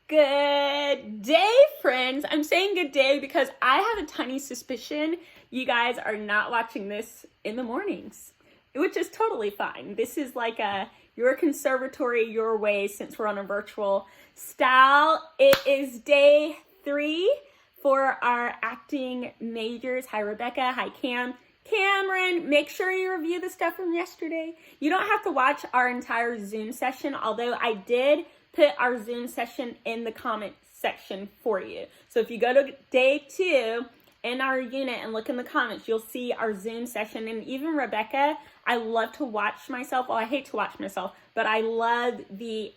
Good day, friends. I'm saying good day because I have a tiny suspicion you guys are not watching this in the mornings, which is totally fine. This is like your conservatory, your way, since we're on a virtual style. It is day 3 for our acting majors. Hi, Rebecca. Hi, Cameron, make sure you review the stuff from yesterday. You don't have to watch our entire Zoom session, although I did put our Zoom session in the comment section for you. So if you go to day 2 in our unit and look in the comments, you'll see our Zoom session. And even Rebecca, I love to watch myself. Well, I hate to watch myself, but I love the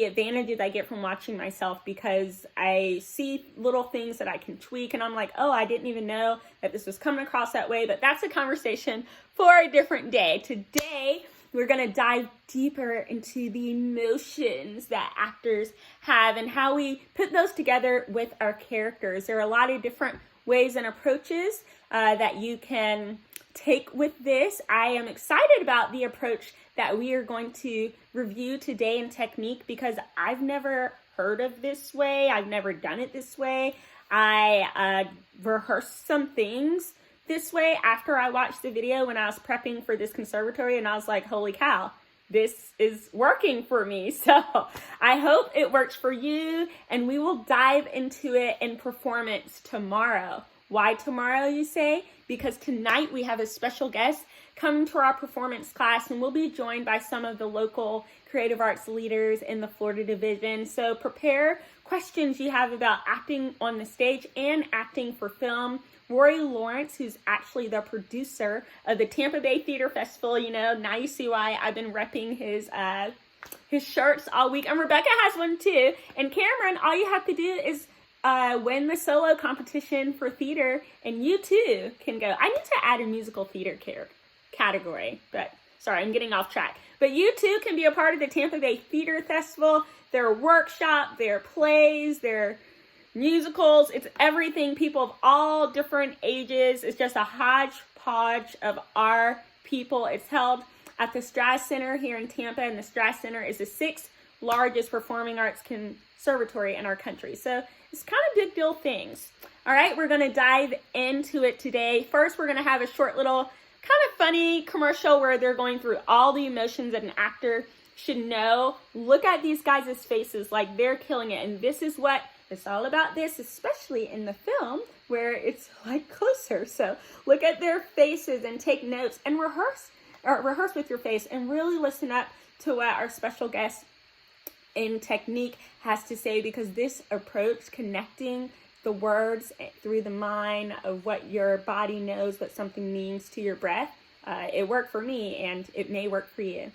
advantages I get from watching myself because I see little things that I can tweak and I'm like, oh, I didn't even know that this was coming across that way. But that's a conversation for a different day. Today, we're going to dive deeper into the emotions that actors have and how we put those together with our characters. There are a lot of different ways and approaches that you can take with this. I am excited about the approach that we are going to review today in technique because I've never heard of this way. I've never done it this way. I rehearsed some things this way after I watched the video when I was prepping for this conservatory, and I was like, holy cow, this is working for me. So I hope it works for you, and we will dive into it in performance tomorrow. Why tomorrow, you say? Because tonight we have a special guest come to our performance class, and we'll be joined by some of the local creative arts leaders in the Florida division. So prepare questions you have about acting on the stage and acting for film. Rory Lawrence, who's actually the producer of the Tampa Bay Theater Festival, now you see why I've been repping his shirts all week. And Rebecca has one too. And Cameron, all you have to do is win the solo competition for theater, and you too can go. I need to add a musical theater category, but sorry, I'm getting off track. But you too can be a part of the Tampa Bay Theater Festival. Their workshop, their plays, their musicals, it's everything. People of all different ages. It's just a hodgepodge of our people. It's held at the Strass Center here in Tampa, and the Strass Center is the 6th largest performing arts conservatory in our country. So it's kind of big deal things. All right, we're going to dive into it today. First, we're going to have a short little kind of funny commercial where they're going through all the emotions that an actor should know. Look at these guys' faces, like they're killing it. And this is what it's all about, this, especially in the film where it's like closer. So look at their faces and take notes and rehearse with your face and really listen up to what our special guest in technique has to say, because this approach, connecting the words through the mind of what your body knows what something means to your breath, it worked for me and it may work for you.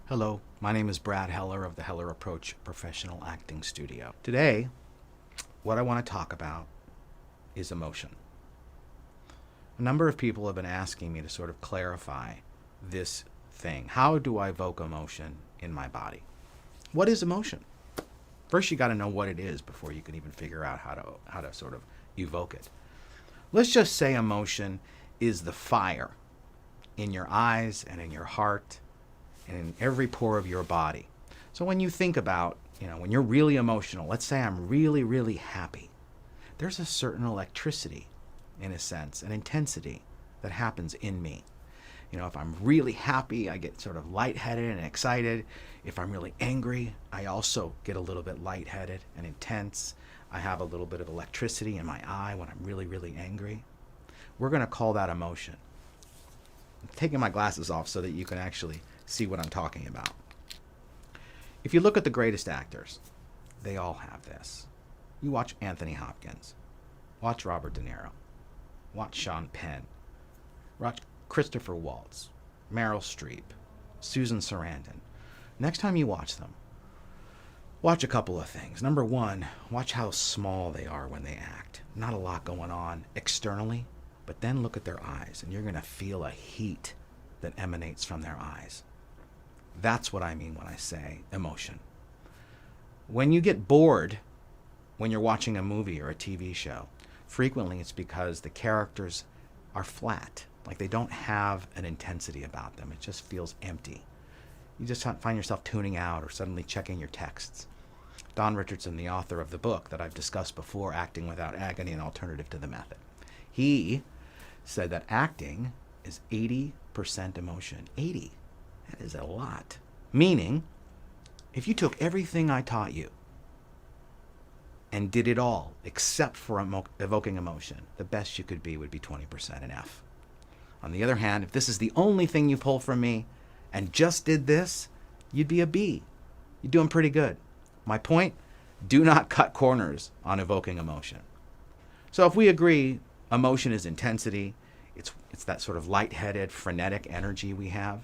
Hello, my name is Brad Heller of the Heller Approach Professional Acting Studio. Today, what I want to talk about is emotion. A number of people have been asking me to sort of clarify this thing. How do I evoke emotion in my body? What is emotion? First, you got to know what it is before you can even figure out how to sort of evoke it. Let's just say emotion is the fire in your eyes and in your heart and in every pore of your body. So when you think about, when you're really emotional, let's say I'm really, really happy, there's a certain electricity, in a sense, an intensity that happens in me. If I'm really happy, I get sort of lightheaded and excited. If I'm really angry, I also get a little bit lightheaded and intense. I have a little bit of electricity in my eye when I'm really, really angry. We're going to call that emotion. I'm taking my glasses off so that you can actually see what I'm talking about. If you look at the greatest actors, they all have this. You watch Anthony Hopkins, watch Robert De Niro, watch Sean Penn, watch Christopher Waltz, Meryl Streep, Susan Sarandon. Next time you watch them, watch a couple of things. Number one, watch how small they are when they act. Not a lot going on externally, but then look at their eyes, and you're going to feel a heat that emanates from their eyes. That's what I mean when I say emotion. When you get bored when you're watching a movie or a TV show, frequently it's because the characters are flat. Like they don't have an intensity about them. It just feels empty. You just find yourself tuning out or suddenly checking your texts. Don Richardson, the author of the book that I've discussed before, Acting Without Agony, an Alternative to the Method, he said that acting is 80% emotion. 80. That is a lot. Meaning, if you took everything I taught you and did it all except for evoking emotion, the best you could be would be 20% an F. On the other hand, if this is the only thing you pull from me and just did this, you'd be a B. You're doing pretty good. My point, do not cut corners on evoking emotion. So if we agree emotion is intensity, it's that sort of lightheaded, frenetic energy we have,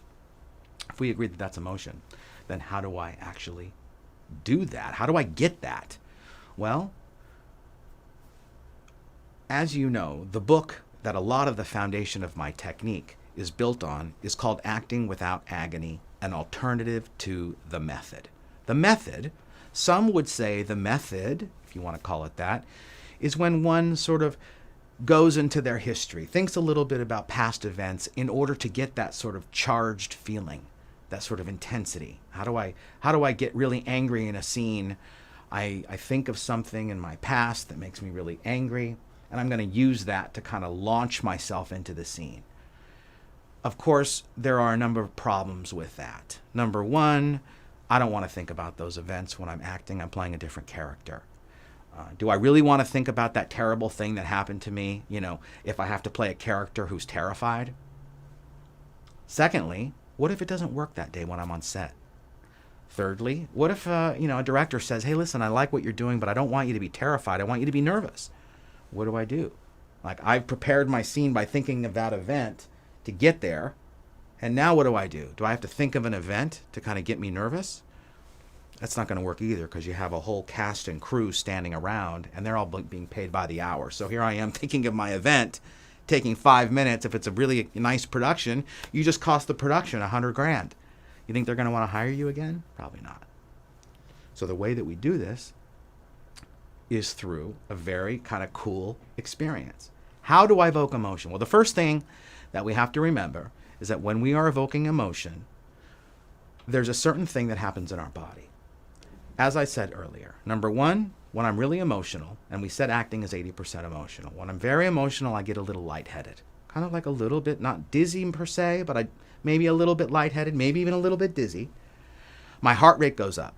if we agree that that's emotion, then how do I actually do that? How do I get that? Well, as you know, the book that a lot of the foundation of my technique is built on is called Acting Without Agony, an Alternative to the Method. The method, some would say the method, if you want to call it that, is when one sort of goes into their history, thinks a little bit about past events in order to get that sort of charged feeling, that sort of intensity. How do I get really angry in a scene? I think of something in my past that makes me really angry, and I'm going to use that to kind of launch myself into the scene. Of course, there are a number of problems with that. Number one, I don't want to think about those events when I'm acting. I'm playing a different character. Do I really want to think about that terrible thing that happened to me, if I have to play a character who's terrified? Secondly, what if it doesn't work that day when I'm on set? Thirdly, what if a director says, hey, listen, I like what you're doing, but I don't want you to be terrified. I want you to be nervous. What do I do? Like, I've prepared my scene by thinking of that event to get there, and now what do? Do I have to think of an event to kind of get me nervous? That's not going to work either, because you have a whole cast and crew standing around, and they're all being paid by the hour. So here I am thinking of my event, taking 5 minutes. If it's a really nice production, you just cost the production $100,000. You think they're going to want to hire you again? Probably not. So the way that we do this is through a very kind of cool experience. How do I evoke emotion? Well, the first thing that we have to remember is that when we are evoking emotion, there's a certain thing that happens in our body. As I said earlier, number one, when I'm really emotional, and we said acting is 80% emotional. When I'm very emotional, I get a little lightheaded. Kind of like a little bit, not dizzy per se, but maybe a little bit lightheaded, maybe even a little bit dizzy. My heart rate goes up.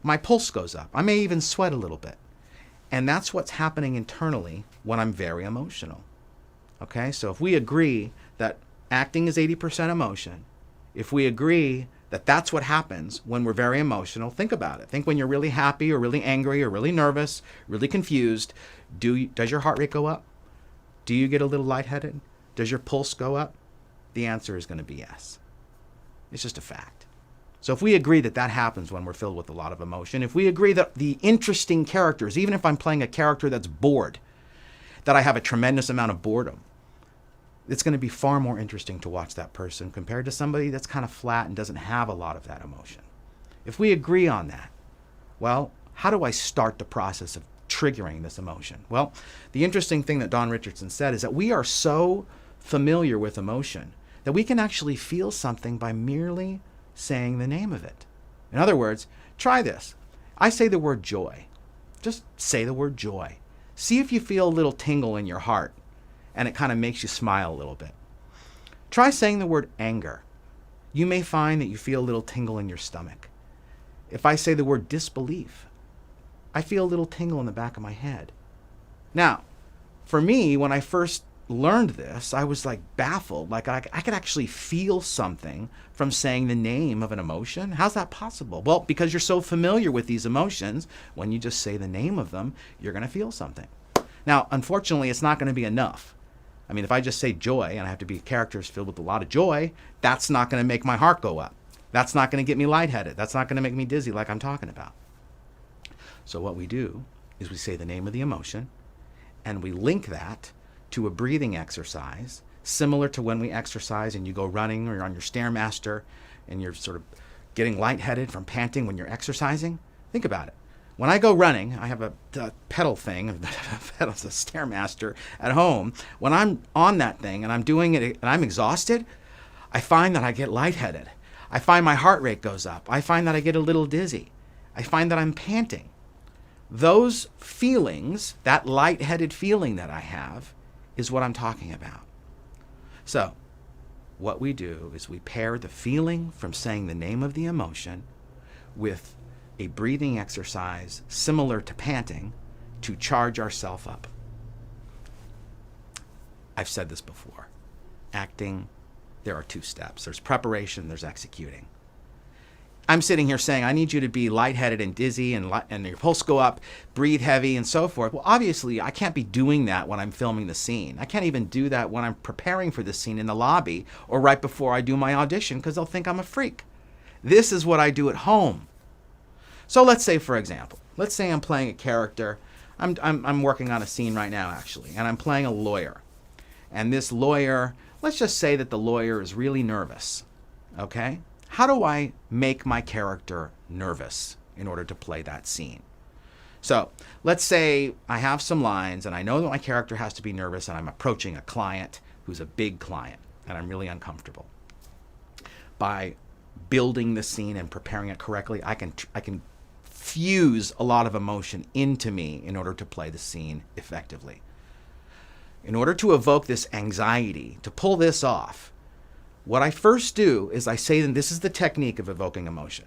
My pulse goes up. I may even sweat a little bit. And that's what's happening internally when I'm very emotional. Okay, so if we agree that acting is 80% emotion, if we agree that that's what happens when we're very emotional, think about it. Think when you're really happy or really angry or really nervous, really confused, does your heart rate go up? Do you get a little lightheaded? Does your pulse go up? The answer is going to be yes. It's just a fact. So if we agree that that happens when we're filled with a lot of emotion, if we agree that the interesting characters, even if I'm playing a character that's bored, that I have a tremendous amount of boredom, it's going to be far more interesting to watch that person compared to somebody that's kind of flat and doesn't have a lot of that emotion. If we agree on that, well, how do I start the process of triggering this emotion? Well, the interesting thing that Don Richardson said is that we are so familiar with emotion that we can actually feel something by merely saying the name of it. In other words, try this. I say the word joy. Just say the word joy. See if you feel a little tingle in your heart and it kind of makes you smile a little bit. Try saying the word anger. You may find that you feel a little tingle in your stomach. If I say the word disbelief, I feel a little tingle in the back of my head. Now, for me, when I first learned this, I was like baffled. Like I could actually feel something from saying the name of an emotion. How's that possible? Well, because you're so familiar with these emotions, when you just say the name of them, you're going to feel something. Now, unfortunately, it's not going to be enough. I mean, if I just say joy and I have to be characters filled with a lot of joy, that's not going to make my heart go up. That's not going to get me lightheaded. That's not going to make me dizzy like I'm talking about. So what we do is we say the name of the emotion and we link that to a breathing exercise, similar to when we exercise and you go running or you're on your Stairmaster and you're sort of getting lightheaded from panting when you're exercising. Think about it. When I go running, I have a pedal thing, a Stairmaster at home. When I'm on that thing and I'm doing it and I'm exhausted, I find that I get lightheaded. I find my heart rate goes up. I find that I get a little dizzy. I find that I'm panting. Those feelings, that lightheaded feeling that I have, is what I'm talking about. So, what we do is we pair the feeling from saying the name of the emotion with a breathing exercise similar to panting to charge ourselves up. I've said this before. Acting, there are two steps. There's preparation, there's executing. I'm sitting here saying, I need you to be lightheaded and dizzy and your pulse go up, breathe heavy and so forth. Well, obviously, I can't be doing that when I'm filming the scene. I can't even do that when I'm preparing for the scene in the lobby or right before I do my audition because they'll think I'm a freak. This is what I do at home. So let's say, for example, let's say I'm playing a character. I'm working on a scene right now, actually, and I'm playing a lawyer. And this lawyer, let's just say that the lawyer is really nervous, okay? How do I make my character nervous in order to play that scene? So let's say I have some lines and I know that my character has to be nervous and I'm approaching a client who's a big client and I'm really uncomfortable. By building the scene and preparing it correctly, I can fuse a lot of emotion into me in order to play the scene effectively. In order to evoke this anxiety, to pull this off, what I first do is I say, and this is the technique of evoking emotion.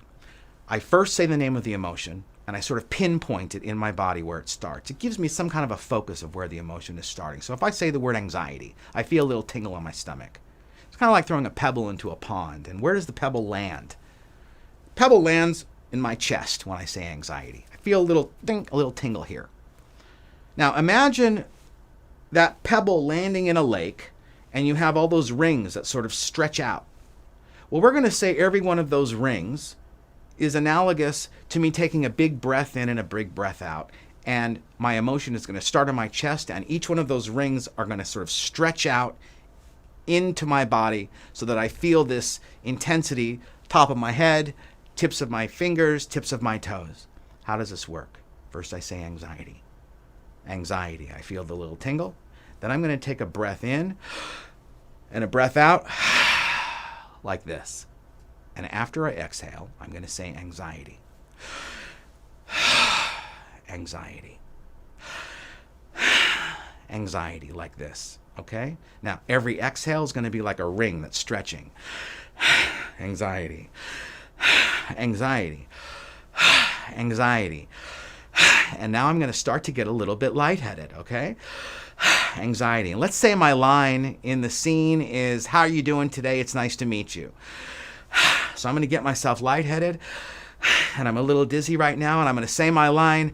I first say the name of the emotion, and I sort of pinpoint it in my body where it starts. It gives me some kind of a focus of where the emotion is starting. So if I say the word anxiety, I feel a little tingle on my stomach. It's kind of like throwing a pebble into a pond. And where does the pebble land? Pebble lands in my chest when I say anxiety. I feel a little tingle here. Now imagine that pebble landing in a lake, and you have all those rings that sort of stretch out. Well, we're going to say every one of those rings is analogous to me taking a big breath in and a big breath out. And my emotion is going to start in my chest, and each one of those rings are going to sort of stretch out into my body so that I feel this intensity, top of my head, tips of my fingers, tips of my toes. How does this work? First I say anxiety. Anxiety. I feel the little tingle. Then I'm going to take a breath in and a breath out like this. And after I exhale, I'm going to say anxiety. Anxiety. Anxiety like this. Okay? Now, every exhale is going to be like a ring that's stretching. Anxiety. Anxiety. Anxiety. And now I'm going to start to get a little bit lightheaded, okay? Anxiety. And let's say my line in the scene is, how are you doing today? It's nice to meet you. So I'm going to get myself lightheaded, and I'm a little dizzy right now, and I'm going to say my line,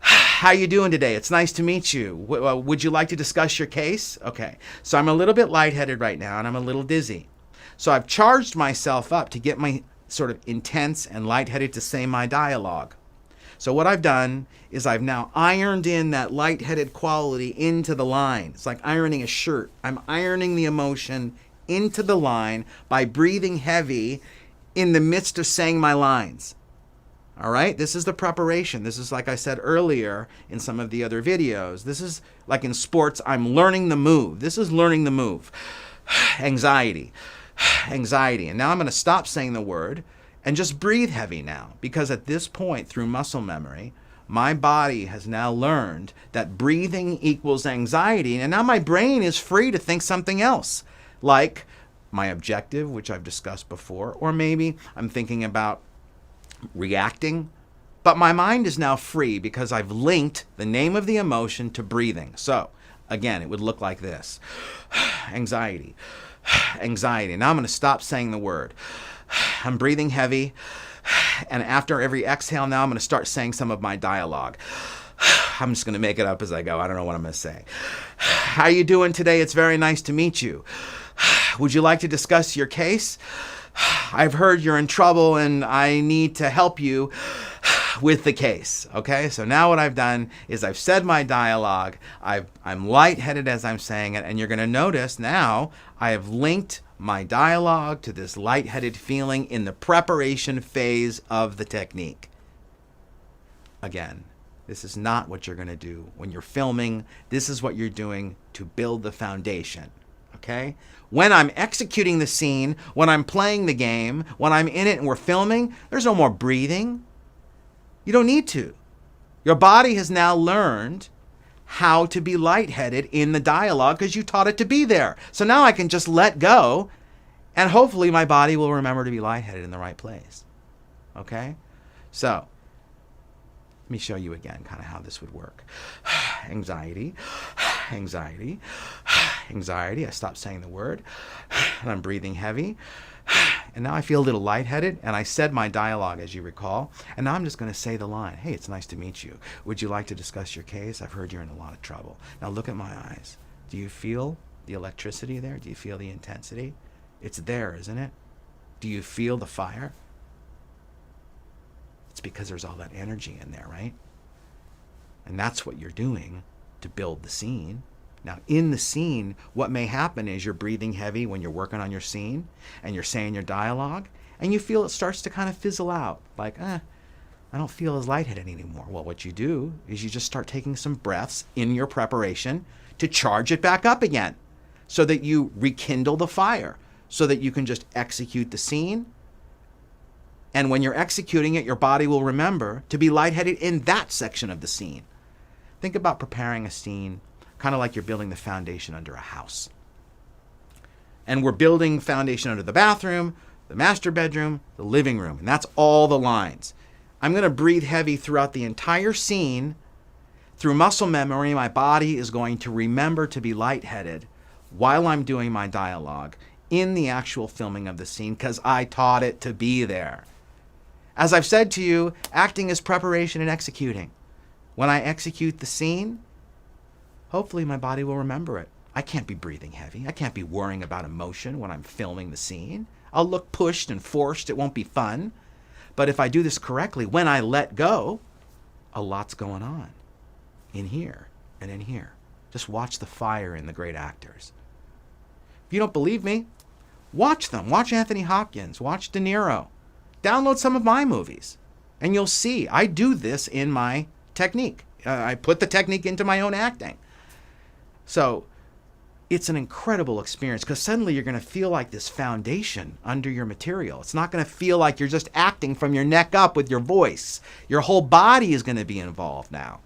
how are you doing today? It's nice to meet you. Would you like to discuss your case? Okay. So I'm a little bit lightheaded right now, and I'm a little dizzy. So I've charged myself up to get sort of intense and lightheaded to say my dialogue. So what I've done is I've now ironed in that lightheaded quality into the line. It's like ironing a shirt. I'm ironing the emotion into the line by breathing heavy in the midst of saying my lines. All right? This is the preparation. This is, like I said earlier in some of the other videos, this is like in sports, I'm learning the move. This is learning the move. Anxiety. Anxiety. And now I'm going to stop saying the word and just breathe heavy now, because at this point, through muscle memory, my body has now learned that breathing equals anxiety, and now my brain is free to think something else, like my objective, which I've discussed before, or maybe I'm thinking about reacting, but my mind is now free because I've linked the name of the emotion to breathing. So, again, it would look like this. Anxiety. Anxiety. Now I'm going to stop saying the word. I'm breathing heavy, and after every exhale now I'm going to start saying some of my dialogue. I'm just going to make it up as I go. I don't know what I'm going to say. How are you doing today? It's very nice to meet you. Would you like to discuss your case? I've heard you're in trouble and I need to help you with the case. Okay, so now what I've done is I've said my dialogue. I'm lightheaded as I'm saying it, and you're going to notice now I have linked my dialogue to this lightheaded feeling in the preparation phase of the technique. Again, this is not what you're going to do when you're filming. This is what you're doing to build the foundation. Okay? When I'm executing the scene, when I'm playing the game, when I'm in it and we're filming, there's no more breathing. You don't need to. Your body has now learned how to be lightheaded in the dialogue because you taught it to be there. So now I can just let go, and hopefully my body will remember to be lightheaded in the right place. Okay? So, let me show you again kind of how this would work. Anxiety, anxiety, anxiety. I stopped saying the word, and I'm breathing heavy. And now I feel a little lightheaded, and I said my dialogue, as you recall. And now I'm just going to say the line. Hey, it's nice to meet you. Would you like to discuss your case? I've heard you're in a lot of trouble. Now look at my eyes. Do you feel the electricity there? Do you feel the intensity? It's there, isn't it? Do you feel the fire? It's because there's all that energy in there, right? And that's what you're doing to build the scene. Now, in the scene, what may happen is you're breathing heavy when you're working on your scene and you're saying your dialogue, and you feel it starts to kind of fizzle out. Like, I don't feel as lightheaded anymore. Well, what you do is you just start taking some breaths in your preparation to charge it back up again so that you rekindle the fire, so that you can just execute the scene. And when you're executing it, your body will remember to be lightheaded in that section of the scene. Think about preparing a scene kind of like you're building the foundation under a house. And we're building foundation under the bathroom, the master bedroom, the living room, and that's all the lines. I'm going to breathe heavy throughout the entire scene. Through muscle memory, my body is going to remember to be lightheaded while I'm doing my dialogue in the actual filming of the scene because I taught it to be there. As I've said to you, acting is preparation and executing. When I execute the scene, hopefully my body will remember it. I can't be breathing heavy. I can't be worrying about emotion when I'm filming the scene. I'll look pushed and forced. It won't be fun. But if I do this correctly, when I let go, a lot's going on in here and in here. Just watch the fire in the great actors. If you don't believe me, watch them. Watch Anthony Hopkins. Watch De Niro. Download some of my movies. And you'll see I do this in my technique. I put the technique into my own acting. So it's an incredible experience because suddenly you're going to feel like this foundation under your material. It's not going to feel like you're just acting from your neck up with your voice. Your whole body is going to be involved now.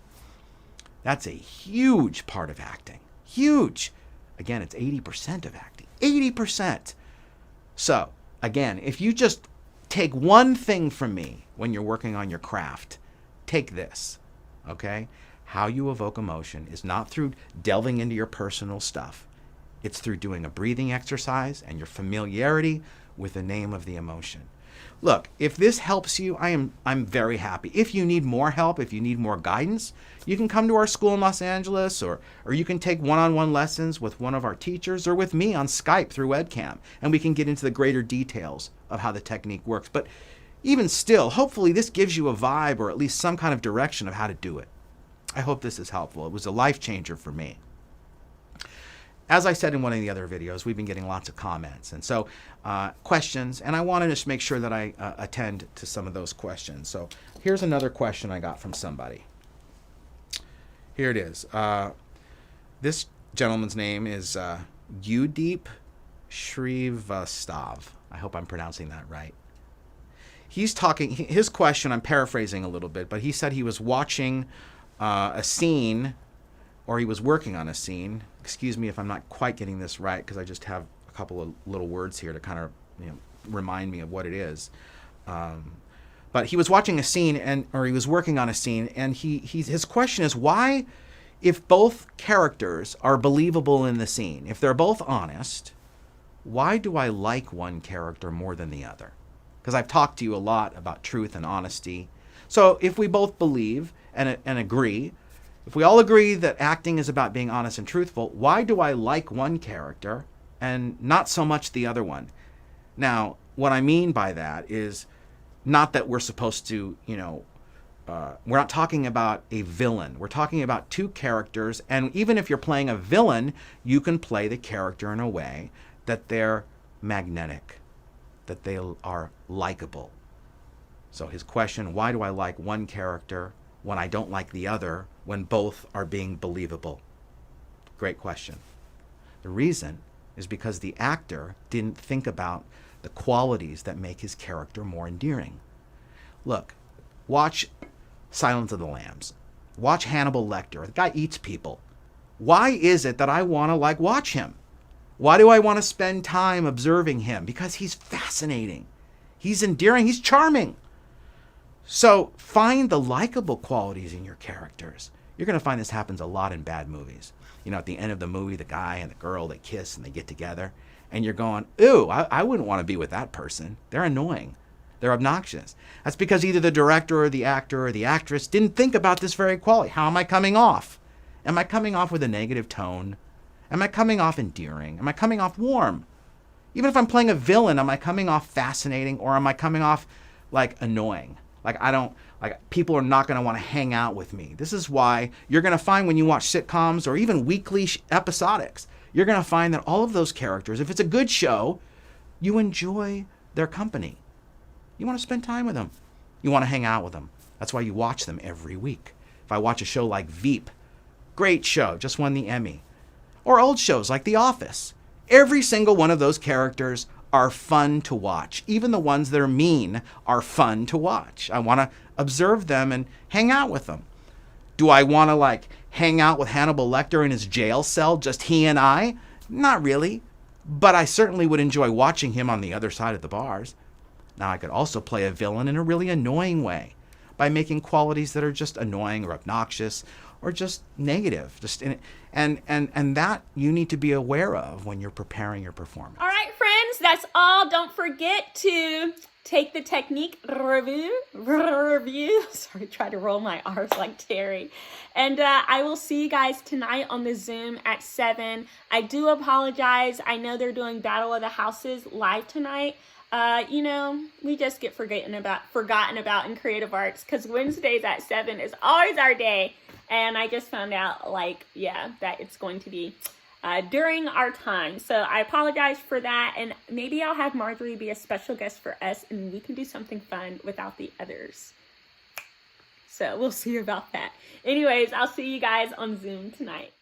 That's a huge part of acting. Huge. Again, it's 80% of acting. 80%. So, again, if you just take one thing from me when you're working on your craft, take this, okay? How you evoke emotion is not through delving into your personal stuff. It's through doing a breathing exercise and your familiarity with the name of the emotion. Look, if this helps you, I'm very happy. If you need more help, if you need more guidance, you can come to our school in Los Angeles, or you can take one-on-one lessons with one of our teachers or with me on Skype through webcam, and we can get into the greater details of how the technique works. But even still, hopefully this gives you a vibe or at least some kind of direction of how to do it. I hope this is helpful. It was a life changer for me. As I said in one of the other videos, we've been getting lots of comments and so questions, and I want to just make sure that I attend to some of those questions. So here's another question I got from somebody. Here it is. This gentleman's name is Udeep Shrivastava. I hope I'm pronouncing that right. He's talking, his question, I'm paraphrasing a little bit, but he said he was watching a scene, or he was working on a scene. Excuse me if I'm not quite getting this right, because I just have a couple of little words here to kind of remind me of what it is. But he was watching a scene, or he was working on a scene, and his question is, why, if both characters are believable in the scene, if they're both honest, why do I like one character more than the other? Because I've talked to you a lot about truth and honesty. So if we both believe and agree, if we all agree that acting is about being honest and truthful, why do I like one character and not so much the other one? Now, what I mean by that is not that we're supposed to, we're not talking about a villain. We're talking about two characters, and even if you're playing a villain, you can play the character in a way that they're magnetic, that they are likable. So his question, why do I like one character when I don't like the other, when both are being believable? Great question. The reason is because the actor didn't think about the qualities that make his character more endearing. Look, watch Silence of the Lambs. Watch Hannibal Lecter. The guy eats people. Why is it that I want to watch him? Why do I want to spend time observing him? Because he's fascinating. He's endearing. He's charming. So find the likable qualities in your characters. You're going to find this happens a lot in bad movies. At the end of the movie, the guy and the girl, they kiss and they get together. And you're going, ooh, I wouldn't want to be with that person. They're annoying. They're obnoxious. That's because either the director or the actor or the actress didn't think about this very quality. How am I coming off? Am I coming off with a negative tone? Am I coming off endearing? Am I coming off warm? Even if I'm playing a villain, am I coming off fascinating, or am I coming off annoying? People are not going to want to hang out with me. This is why you're going to find when you watch sitcoms or even weekly episodics, you're going to find that all of those characters, if it's a good show, you enjoy their company. You want to spend time with them. You want to hang out with them. That's why you watch them every week. If I watch a show like Veep, great show, just won the Emmy. Or old shows like The Office. Every single one of those characters are fun to watch. Even the ones that are mean are fun to watch. I want to observe them and hang out with them. Do I want to hang out with Hannibal Lecter in his jail cell, just he and I? Not really. But I certainly would enjoy watching him on the other side of the bars. Now I could also play a villain in a really annoying way by making qualities that are just annoying or obnoxious or just negative. And that you need to be aware of when you're preparing your performance. All right, friends, that's all. Don't forget to take the technique review. Sorry, try to roll my R's like Terry. And I will see you guys tonight on the Zoom at 7. I do apologize. I know they're doing Battle of the Houses live tonight. We just get forgotten about in creative arts, because Wednesdays at 7 is always our day. And I just found out, that it's going to be during our time. So I apologize for that. And maybe I'll have Marjorie be a special guest for us, and we can do something fun without the others. So we'll see about that. Anyways, I'll see you guys on Zoom tonight.